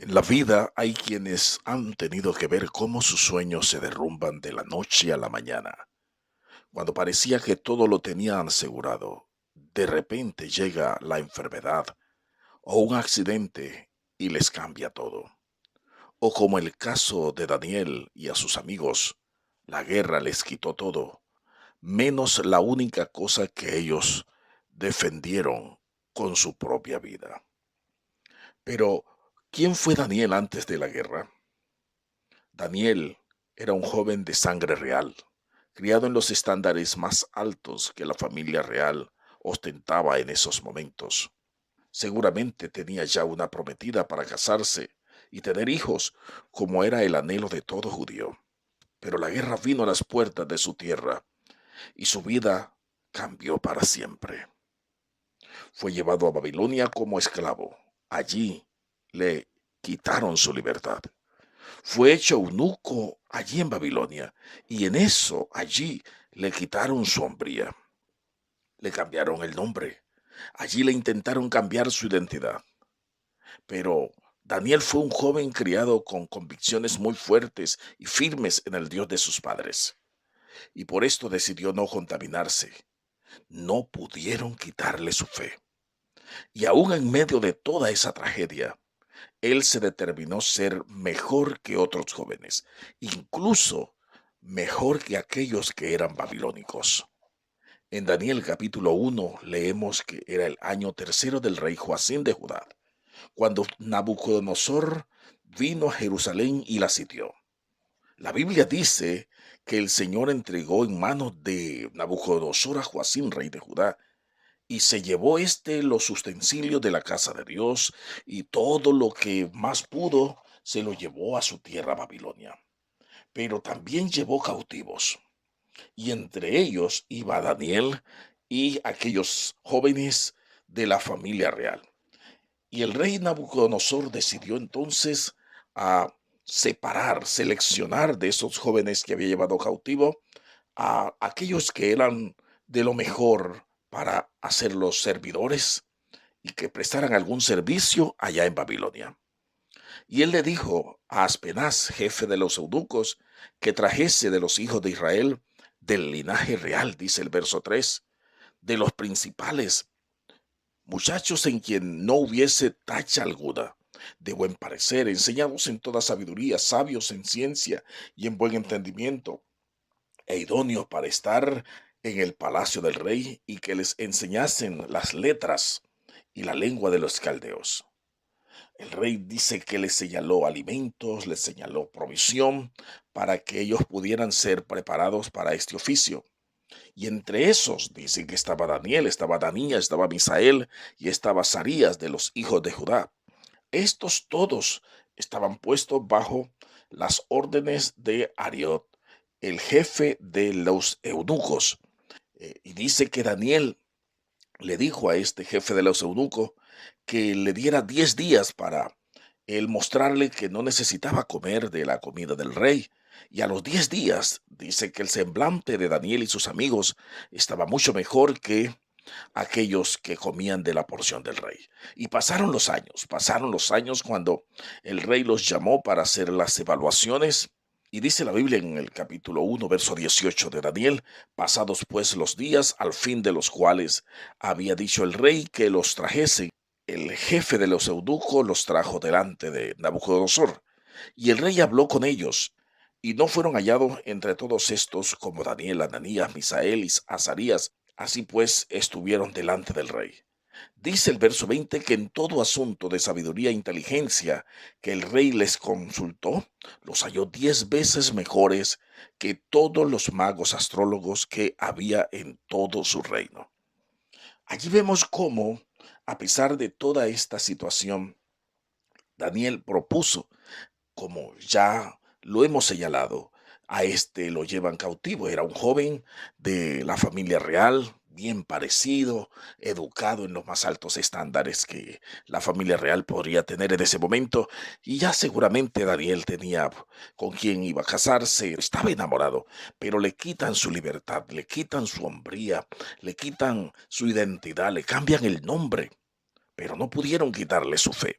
En la vida hay quienes han tenido que ver cómo sus sueños se derrumban de la noche a la mañana. Cuando parecía que todo lo tenían asegurado, de repente llega la enfermedad o un accidente y les cambia todo. O como el caso de Daniel y a sus amigos, la guerra les quitó todo, menos la única cosa que ellos defendieron con su propia vida. Pero, ¿quién fue Daniel antes de la guerra? Daniel era un joven de sangre real, criado en los estándares más altos que la familia real ostentaba en esos momentos. Seguramente tenía ya una prometida para casarse y tener hijos, como era el anhelo de todo judío. Pero la guerra vino a las puertas de su tierra y su vida cambió para siempre. Fue llevado a Babilonia como esclavo. Allí le quitaron su libertad. Fue hecho eunuco allí en Babilonia, y en eso allí le quitaron su hombría, le cambiaron el nombre, allí le intentaron cambiar su identidad. Pero Daniel fue un joven criado con convicciones muy fuertes y firmes en el Dios de sus padres, y por esto decidió no contaminarse. No pudieron quitarle su fe. Y aún en medio de toda esa tragedia, él se determinó ser mejor que otros jóvenes, incluso mejor que aquellos que eran babilónicos. En Daniel capítulo 1 leemos que era el año tercero del rey Joacín de Judá, cuando Nabucodonosor vino a Jerusalén y la sitió. La Biblia dice que el Señor entregó en manos de Nabucodonosor a Joacín, rey de Judá, y se llevó los utensilios de la casa de Dios y todo lo que más pudo se lo llevó a su tierra Babilonia. Pero también llevó cautivos, y entre ellos iba Daniel y aquellos jóvenes de la familia real. Y el rey Nabucodonosor decidió entonces a seleccionar de esos jóvenes que había llevado cautivo a aquellos que eran de lo mejor para hacerlos servidores y que prestaran algún servicio allá en Babilonia. Y él le dijo a Aspenaz, jefe de los eunucos, que trajese de los hijos de Israel del linaje real, dice el verso 3, de los principales, muchachos en quien no hubiese tacha alguna, de buen parecer, enseñados en toda sabiduría, sabios en ciencia y en buen entendimiento, e idóneos para estar en el palacio del rey y que les enseñasen las letras y la lengua de los caldeos. El rey dice que les señaló alimentos, les señaló provisión para que ellos pudieran ser preparados para este oficio. Y entre esos dice que estaba Daniel, estaba Danía, estaba Misael y estaba Sarías de los hijos de Judá. Estos todos estaban puestos bajo las órdenes de Ariot, el jefe de los eunucos. Y dice que Daniel le dijo a este jefe de los eunucos que le diera 10 días para él mostrarle que no necesitaba comer de la comida del rey. Y a los 10 días dice que el semblante de Daniel y sus amigos estaba mucho mejor que aquellos que comían de la porción del rey. Y pasaron los años cuando el rey los llamó para hacer las evaluaciones. Y dice la Biblia en el capítulo 1, verso 18 de Daniel, pasados pues los días, al fin de los cuales había dicho el rey que los trajese, el jefe de los eunucos los trajo delante de Nabucodonosor. Y el rey habló con ellos, y no fueron hallados entre todos estos como Daniel, Ananías, Misael y Azarías. Así pues estuvieron delante del rey. Dice el verso 20 que en todo asunto de sabiduría e inteligencia que el rey les consultó, los halló 10 veces mejores que todos los magos astrólogos que había en todo su reino. Allí vemos cómo, a pesar de toda esta situación, Daniel propuso, como ya lo hemos señalado, a este lo llevan cautivo. Era un joven de la familia real, bien parecido, educado en los más altos estándares que la familia real podría tener en ese momento. Y ya seguramente Daniel tenía con quién iba a casarse, estaba enamorado, pero le quitan su libertad, le quitan su hombría, le quitan su identidad, le cambian el nombre, pero no pudieron quitarle su fe.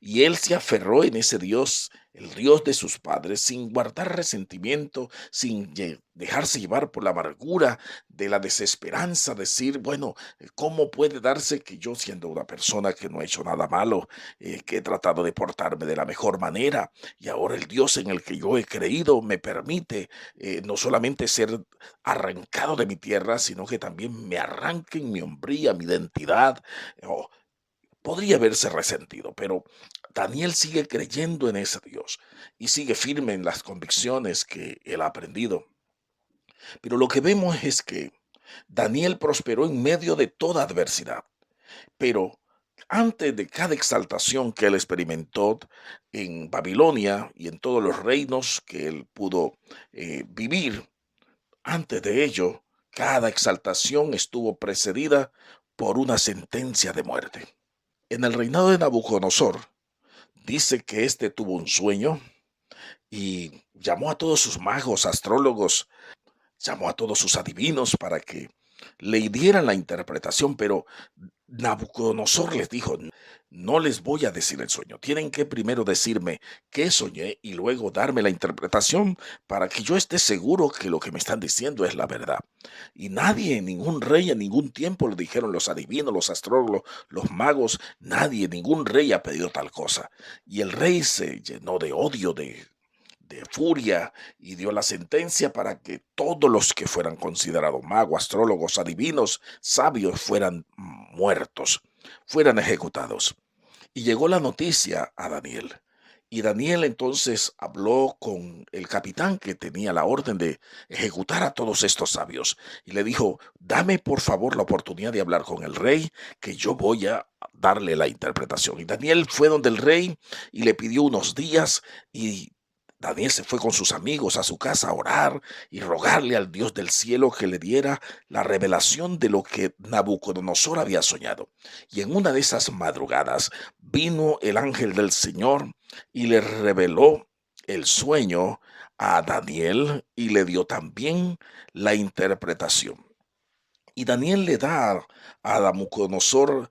Y él se aferró en ese Dios, el Dios de sus padres, sin guardar resentimiento, sin dejarse llevar por la amargura de la desesperanza, decir, bueno, ¿cómo puede darse que yo, siendo una persona que no he hecho nada malo, que he tratado de portarme de la mejor manera, y ahora el Dios en el que yo he creído me permite no solamente ser arrancado de mi tierra, sino que también me arranquen mi hombría, mi identidad? Oh, podría haberse resentido, pero Daniel sigue creyendo en ese Dios y sigue firme en las convicciones que él ha aprendido. Pero lo que vemos es que Daniel prosperó en medio de toda adversidad, pero antes de cada exaltación que él experimentó en Babilonia y en todos los reinos que él pudo vivir, antes de ello, cada exaltación estuvo precedida por una sentencia de muerte. En el reinado de Nabucodonosor, dice que éste tuvo un sueño y llamó a todos sus magos, astrólogos, llamó a todos sus adivinos para que le dieran la interpretación, pero Nabucodonosor les dijo, no les voy a decir el sueño, tienen que primero decirme qué soñé y luego darme la interpretación para que yo esté seguro que lo que me están diciendo es la verdad. Y nadie, ningún rey en ningún tiempo le dijeron los adivinos, los astrólogos, los magos, nadie, ningún rey ha pedido tal cosa. Y el rey se llenó de odio, de furia, y dio la sentencia para que todos los que fueran considerados magos, astrólogos, adivinos, sabios, fueran muertos, fueran ejecutados. Y llegó la noticia a Daniel. Y Daniel entonces habló con el capitán que tenía la orden de ejecutar a todos estos sabios. Y le dijo, dame por favor la oportunidad de hablar con el rey, que yo voy a darle la interpretación. Y Daniel fue donde el rey y le pidió unos días, y Daniel se fue con sus amigos a su casa a orar y rogarle al Dios del cielo que le diera la revelación de lo que Nabucodonosor había soñado. Y en una de esas madrugadas vino el ángel del Señor y le reveló el sueño a Daniel y le dio también la interpretación. Y Daniel le da a Nabucodonosor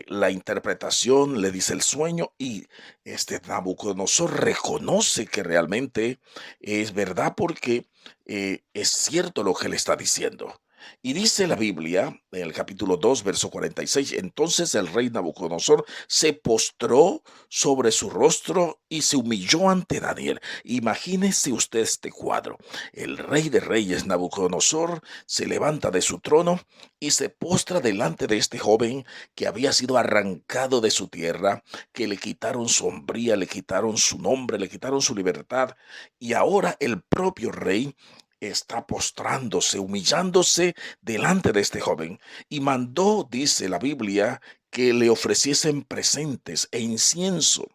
la interpretación, le dice el sueño, y este Nabucodonosor reconoce que realmente es verdad porque es cierto lo que le está diciendo. Y dice la Biblia, en el capítulo 2, verso 46, entonces el rey Nabucodonosor se postró sobre su rostro y se humilló ante Daniel. Imagínese usted este cuadro. El rey de reyes Nabucodonosor se levanta de su trono y se postra delante de este joven que había sido arrancado de su tierra, que le quitaron su hombría, le quitaron su nombre, le quitaron su libertad, y ahora el propio rey está postrándose, humillándose delante de este joven, y mandó, dice la Biblia, que le ofreciesen presentes e incienso.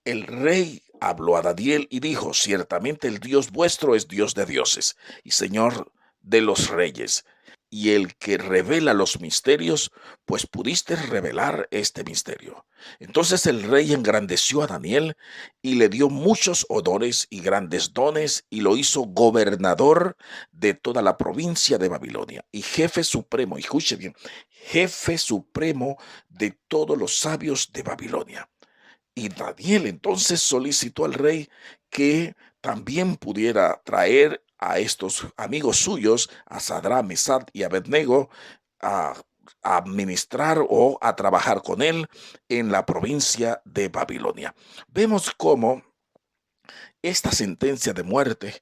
El rey habló a Daniel y dijo, ciertamente el Dios vuestro es Dios de dioses y Señor de los reyes, y el que revela los misterios, pues pudiste revelar este misterio. Entonces el rey engrandeció a Daniel y le dio muchos honores y grandes dones y lo hizo gobernador de toda la provincia de Babilonia y jefe supremo, y escuche bien, jefe supremo de todos los sabios de Babilonia. Y Daniel entonces solicitó al rey que también pudiera traer a estos amigos suyos, a Sadrach, Mesach y Abednego, a, a administrar o a trabajar con él en la provincia de Babilonia. Vemos cómo esta sentencia de muerte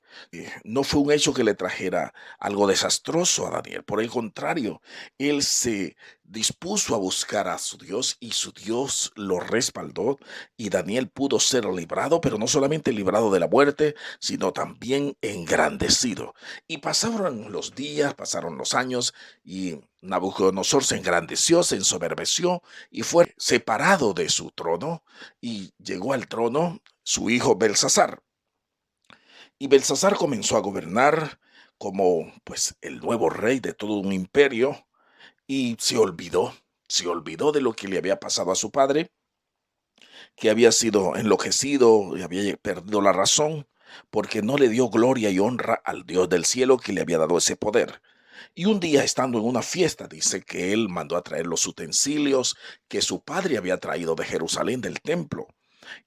no fue un hecho que le trajera algo desastroso a Daniel. Por el contrario, él se dispuso a buscar a su Dios y su Dios lo respaldó y Daniel pudo ser librado, pero no solamente librado de la muerte, sino también engrandecido. Y pasaron los días, pasaron los años y Nabucodonosor se engrandeció, se ensoberbeció y fue separado de su trono y llegó al trono su hijo Belsasar. Y Belsasar comenzó a gobernar como pues el nuevo rey de todo un imperio y se olvidó de lo que le había pasado a su padre, que había sido enloquecido y había perdido la razón porque no le dio gloria y honra al Dios del cielo que le había dado ese poder. Y un día, estando en una fiesta, dice que él mandó a traer los utensilios que su padre había traído de Jerusalén, del templo,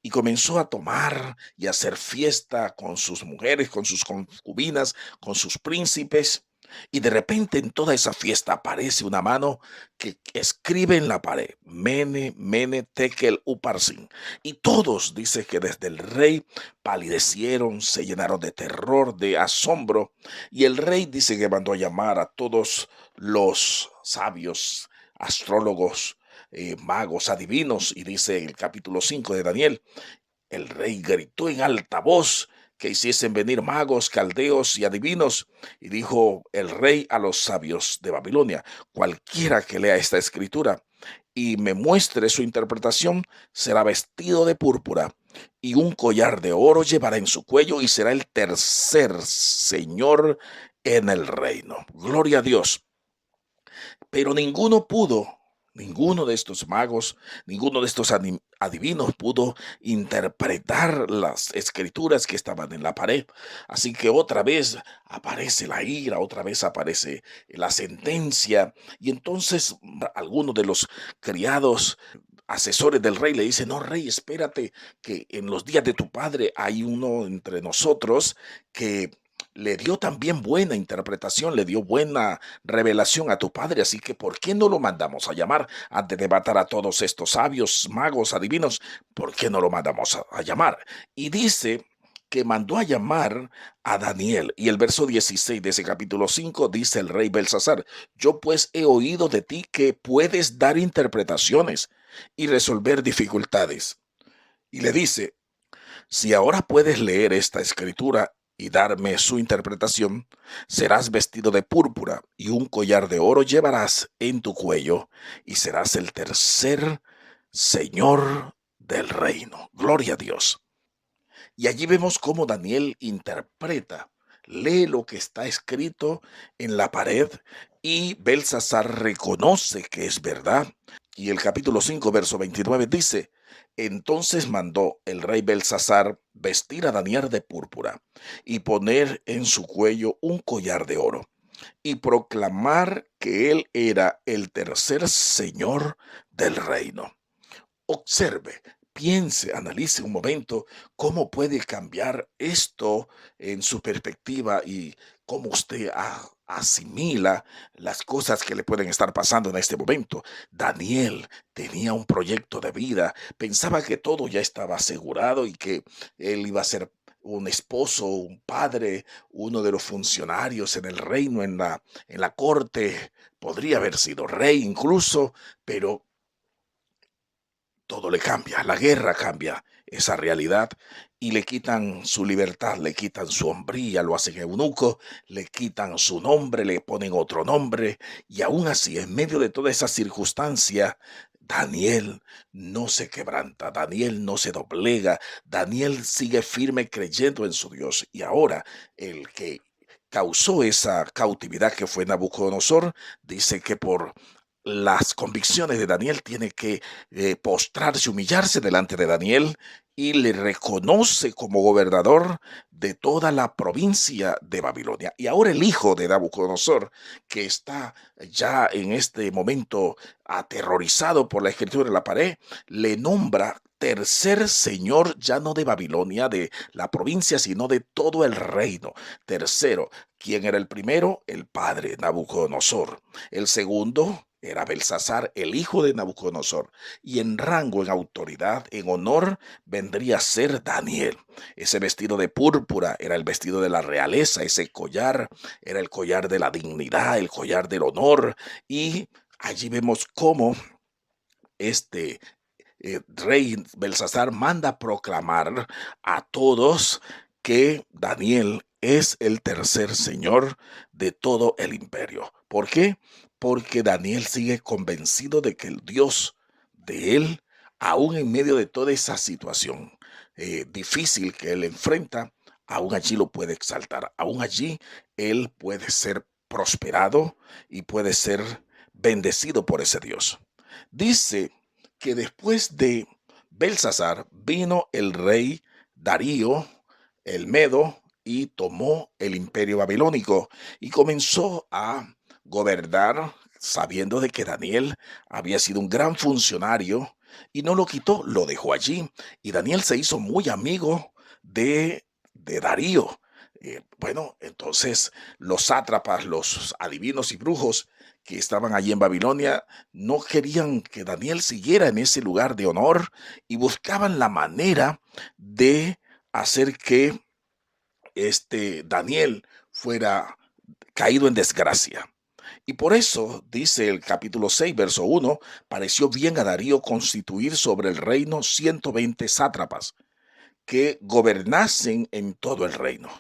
y comenzó a tomar y a hacer fiesta con sus mujeres, con sus concubinas, con sus príncipes. Y de repente en toda esa fiesta aparece una mano que escribe en la pared, Mene, Mene, Tekel, Uparsin. Y todos, dice que desde el rey palidecieron, se llenaron de terror, de asombro. Y el rey dice que mandó a llamar a todos los sabios, astrólogos, magos, adivinos, y dice en el capítulo 5 de Daniel, el rey gritó en alta voz que hiciesen venir magos, caldeos y adivinos, y dijo el rey a los sabios de Babilonia, cualquiera que lea esta escritura y me muestre su interpretación, será vestido de púrpura y un collar de oro llevará en su cuello y será el tercer señor en el reino. Gloria a Dios. Pero ninguno de estos magos, ninguno de estos adivinos pudo interpretar las escrituras que estaban en la pared. Así que otra vez aparece la ira, otra vez aparece la sentencia. Y entonces algunos de los criados asesores del rey le dicen, no, rey, espérate, que en los días de tu padre hay uno entre nosotros que le dio también buena interpretación, le dio buena revelación a tu padre, así que ¿por qué no lo mandamos a llamar antes de matar a todos estos sabios, magos, adivinos? ¿Por qué no lo mandamos a llamar? Y dice que mandó a llamar a Daniel. Y el verso 16 de ese capítulo 5 dice el rey Belsasar, yo pues he oído de ti que puedes dar interpretaciones y resolver dificultades. Y le dice, si ahora puedes leer esta escritura y darme su interpretación, serás vestido de púrpura y un collar de oro llevarás en tu cuello y serás el tercer señor del reino. Gloria a Dios. Y allí vemos cómo Daniel interpreta, lee lo que está escrito en la pared y Belsasar reconoce que es verdad. Y el capítulo 5, verso 29 dice, entonces mandó el rey Belsasar vestir a Daniel de púrpura y poner en su cuello un collar de oro y proclamar que él era el tercer señor del reino. Observe, piense, analice un momento cómo puede cambiar esto en su perspectiva y cómo usted asimila las cosas que le pueden estar pasando en este momento. Daniel tenía un proyecto de vida, pensaba que todo ya estaba asegurado y que él iba a ser un esposo, un padre, uno de los funcionarios en el reino, en la corte, podría haber sido rey incluso, pero todo le cambia, la guerra cambia esa realidad y le quitan su libertad, le quitan su hombría, lo hacen eunuco, le quitan su nombre, le ponen otro nombre y aún así, en medio de toda esa circunstancia, Daniel no se quebranta, Daniel no se doblega, Daniel sigue firme creyendo en su Dios y ahora el que causó esa cautividad que fue Nabucodonosor, dice que por las convicciones de Daniel tiene que postrarse, humillarse delante de Daniel y le reconoce como gobernador de toda la provincia de Babilonia. Y ahora el hijo de Nabucodonosor, que está ya en este momento aterrorizado por la escritura en la pared, le nombra tercer señor ya no de Babilonia, de la provincia, sino de todo el reino. Tercero, ¿quién era el primero? El padre Nabucodonosor. El segundo era Belsasar, el hijo de Nabucodonosor, y en rango, en autoridad, en honor, vendría a ser Daniel. Ese vestido de púrpura era el vestido de la realeza, ese collar era el collar de la dignidad, el collar del honor, y allí vemos cómo este rey Belsasar manda proclamar a todos que Daniel es el tercer señor de todo el imperio. ¿Por qué? Porque Daniel sigue convencido de que el Dios de él, aún en medio de toda esa situación difícil que él enfrenta, aún allí lo puede exaltar, aún allí él puede ser prosperado y puede ser bendecido por ese Dios. Dice que después de Belsasar vino el rey Darío, el Medo, y tomó el imperio babilónico y comenzó a gobernar sabiendo de que Daniel había sido un gran funcionario y no lo quitó, lo dejó allí. Y Daniel se hizo muy amigo de Darío. Bueno, entonces los sátrapas, los adivinos y brujos que estaban allí en Babilonia no querían que Daniel siguiera en ese lugar de honor y buscaban la manera de hacer que Daniel fuera caído en desgracia. Y por eso, dice el capítulo 6, verso 1, pareció bien a Darío constituir sobre el reino 120 sátrapas que gobernasen en todo el reino,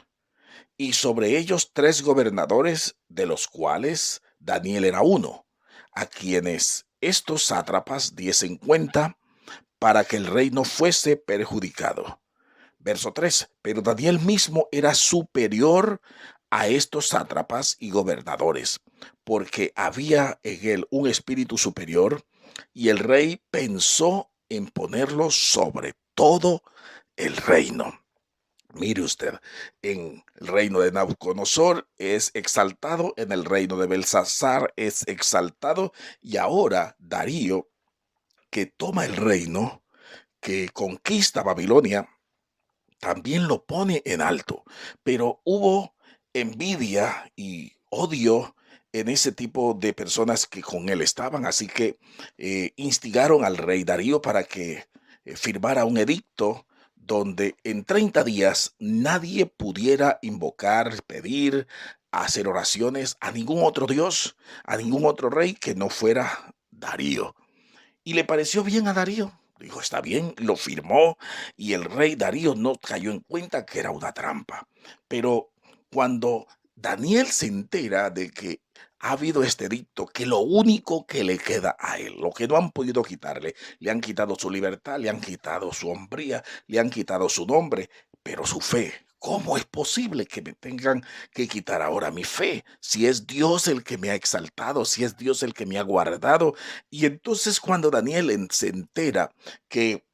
y sobre ellos 3 gobernadores, de los cuales Daniel era uno, a quienes estos sátrapas diesen cuenta para que el reino fuese perjudicado. Verso 3. Pero Daniel mismo era superior a estos sátrapas y gobernadores, porque había en él un espíritu superior, y el rey pensó en ponerlo sobre todo el reino. Mire usted, en el reino de Nabucodonosor es exaltado, en el reino de Belsasar es exaltado, y ahora Darío, que toma el reino, que conquista Babilonia, también lo pone en alto. Pero hubo envidia y odio en ese tipo de personas que con él estaban, así que instigaron al rey Darío para que firmara un edicto donde en 30 días nadie pudiera invocar, pedir, hacer oraciones a ningún otro dios, a ningún otro rey que no fuera Darío. Y le pareció bien a Darío. Dijo, está bien, lo firmó, y el rey Darío no cayó en cuenta que era una trampa. Pero cuando Daniel se entera de que ha habido este edicto, que lo único que le queda a él, lo que no han podido quitarle, le han quitado su libertad, le han quitado su hombría, le han quitado su nombre, pero su fe. ¿Cómo es posible que me tengan que quitar ahora mi fe? Si es Dios el que me ha exaltado, si es Dios el que me ha guardado. Y entonces cuando Daniel se entera que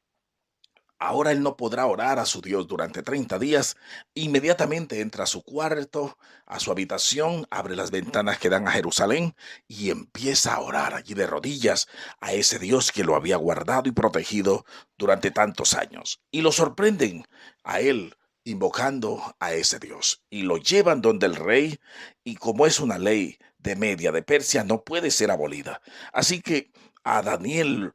ahora él no podrá orar a su Dios durante 30 días, inmediatamente entra a su cuarto, a su habitación, abre las ventanas que dan a Jerusalén y empieza a orar allí de rodillas a ese Dios que lo había guardado y protegido durante tantos años. Y lo sorprenden a él invocando a ese Dios y lo llevan donde el rey, y como es una ley de Media, de Persia, no puede ser abolida. Así que a Daniel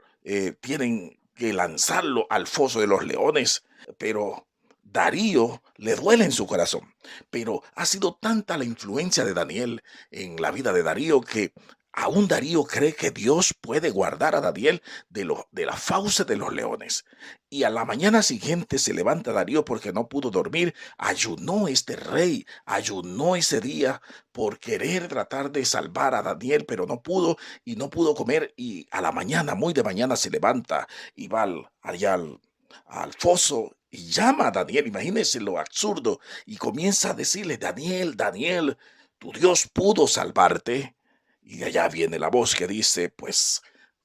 tienen que lanzarlo al foso de los leones, pero Darío le duele en su corazón. Pero ha sido tanta la influencia de Daniel en la vida de Darío que aún Darío cree que Dios puede guardar a Daniel de la fauce de los leones. Y a la mañana siguiente se levanta Darío porque no pudo dormir. Ayunó este rey, ayunó ese día por querer tratar de salvar a Daniel, pero no pudo, y no pudo comer. Y a la mañana, muy de mañana, se levanta y va allá al foso y llama a Daniel. Imagínense lo absurdo, y comienza a decirle, Daniel, Daniel, tu Dios pudo salvarte. Y de allá viene la voz que dice, pues,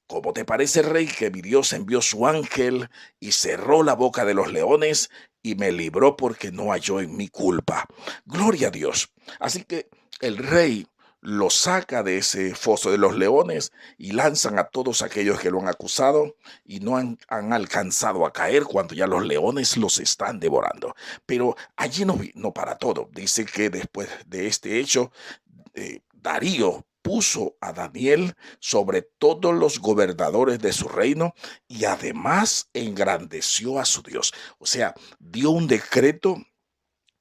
¿cómo te parece, rey, que mi Dios envió su ángel y cerró la boca de los leones y me libró porque no halló en mi culpa? Gloria a Dios. Así que el rey lo saca de ese foso de los leones y lanzan a todos aquellos que lo han acusado, y no han alcanzado a caer cuando ya los leones los están devorando. Pero allí no para todo. Dice que después de este hecho, Darío puso a Daniel sobre todos los gobernadores de su reino, y además engrandeció a su Dios. O sea, dio un decreto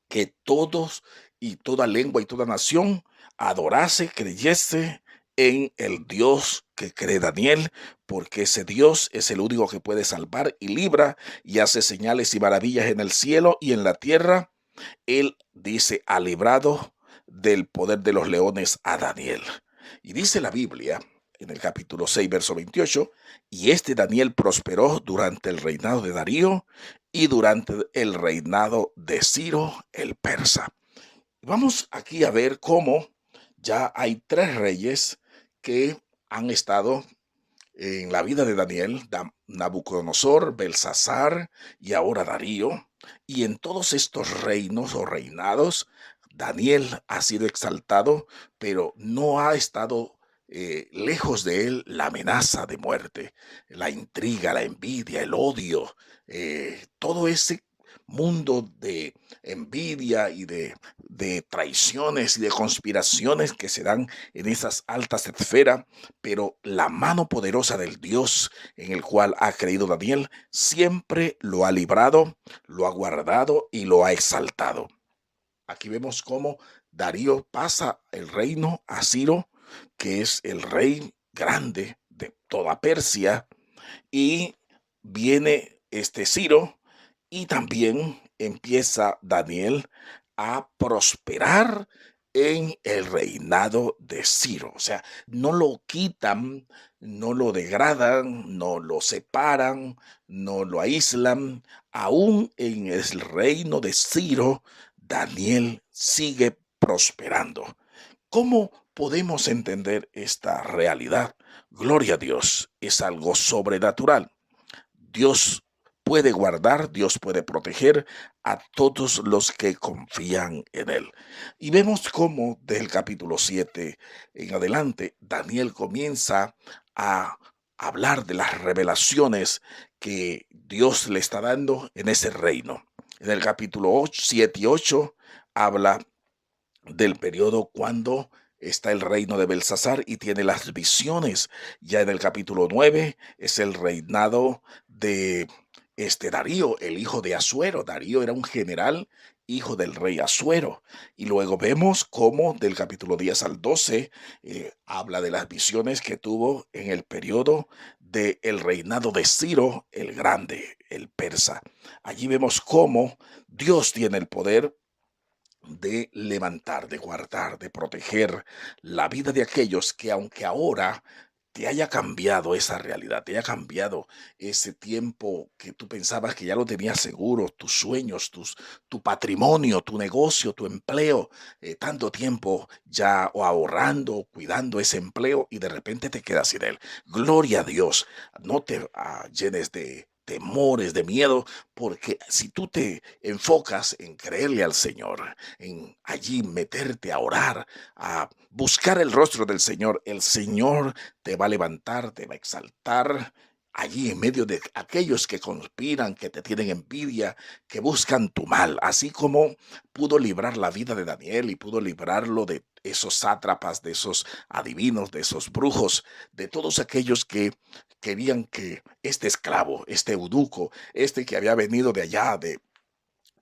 que todos y toda lengua y toda nación adorase, creyese en el Dios que cree Daniel, porque ese Dios es el único que puede salvar y libra y hace señales y maravillas en el cielo y en la tierra. Él dice, ha librado del poder de los leones a Daniel. Y dice la Biblia en el capítulo 6, verso 28, y Daniel prosperó durante el reinado de Darío y durante el reinado de Ciro el persa. Vamos aquí a ver cómo ya hay 3 reyes que han estado en la vida de Daniel: Nabucodonosor, Belsasar y ahora Darío. Y en todos estos reinos o reinados, Daniel ha sido exaltado, pero no ha estado lejos de él la amenaza de muerte, la intriga, la envidia, el odio, todo ese mundo de envidia y de traiciones y de conspiraciones que se dan en esas altas esferas, pero la mano poderosa del Dios en el cual ha creído Daniel siempre lo ha librado, lo ha guardado y lo ha exaltado. Aquí vemos cómo Darío pasa el reino a Ciro, que es el rey grande de toda Persia, y viene este Ciro y también empieza Daniel a prosperar en el reinado de Ciro. O sea, no lo quitan, no lo degradan, no lo separan, no lo aíslan. Aún en el reino de Ciro, Daniel sigue prosperando. ¿Cómo podemos entender esta realidad? Gloria a Dios, es algo sobrenatural. Dios puede guardar, Dios puede proteger a todos los que confían en Él. Y vemos cómo del capítulo 7 en adelante, Daniel comienza a hablar de las revelaciones que Dios le está dando en ese reino. En el capítulo 8, 7 y 8 habla del periodo cuando está el reino de Belsasar y tiene las visiones. Ya en el capítulo 9 es el reinado de Darío, el hijo de Asuero. Darío era un general, hijo del rey Asuero. Y luego vemos cómo del capítulo 10 al 12 habla de las visiones que tuvo en el periodo del reinado de Ciro el Grande, el persa. Allí vemos cómo Dios tiene el poder de levantar, de guardar, de proteger la vida de aquellos que aunque ahora te haya cambiado esa realidad, te haya cambiado ese tiempo que tú pensabas que ya lo tenías seguro, tus sueños, tu patrimonio, tu negocio, tu empleo, tanto tiempo ya o ahorrando, cuidando ese empleo y de repente te quedas sin él. Gloria a Dios, no te llenes de temores, de miedo, porque si tú te enfocas en creerle al Señor, en allí meterte a orar, a buscar el rostro del Señor, el Señor te va a levantar, te va a exaltar allí en medio de aquellos que conspiran, que te tienen envidia, que buscan tu mal, así como pudo librar la vida de Daniel y pudo librarlo de esos sátrapas, de esos adivinos, de esos brujos, de todos aquellos que querían que este esclavo, este eunuco, este que había venido de allá, de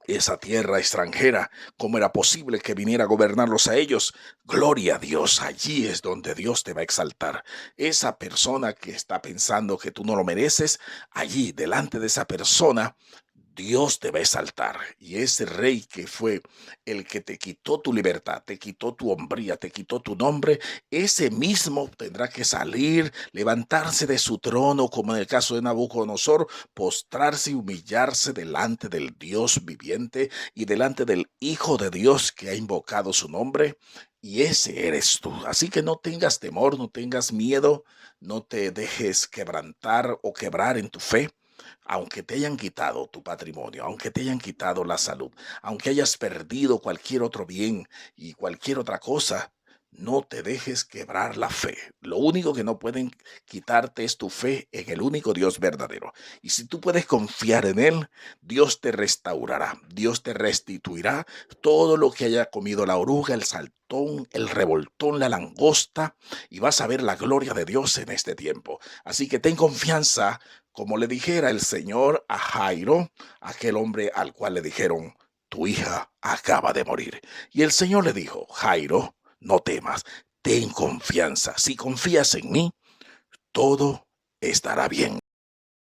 esa tierra extranjera, ¿cómo era posible que viniera a gobernarlos a ellos? Gloria a Dios, allí es donde Dios te va a exaltar. Esa persona que está pensando que tú no lo mereces, allí delante de esa persona, Dios te va a exaltar. Y ese rey que fue el que te quitó tu libertad, te quitó tu hombría, te quitó tu nombre, ese mismo tendrá que salir, levantarse de su trono, como en el caso de Nabucodonosor, postrarse y humillarse delante del Dios viviente y delante del Hijo de Dios que ha invocado su nombre. Y ese eres tú. Así que no tengas temor, no tengas miedo, no te dejes quebrantar o quebrar en tu fe. Aunque te hayan quitado tu patrimonio, aunque te hayan quitado la salud, aunque hayas perdido cualquier otro bien y cualquier otra cosa, no te dejes quebrar la fe. Lo único que no pueden quitarte es tu fe en el único Dios verdadero. Y si tú puedes confiar en Él, Dios te restaurará, Dios te restituirá todo lo que haya comido la oruga, el saltón, el revoltón, la langosta, y vas a ver la gloria de Dios en este tiempo. Así que ten confianza, como le dijera el Señor a Jairo, aquel hombre al cual le dijeron: tu hija acaba de morir. Y el Señor le dijo: Jairo, no temas, ten confianza. Si confías en mí, todo estará bien.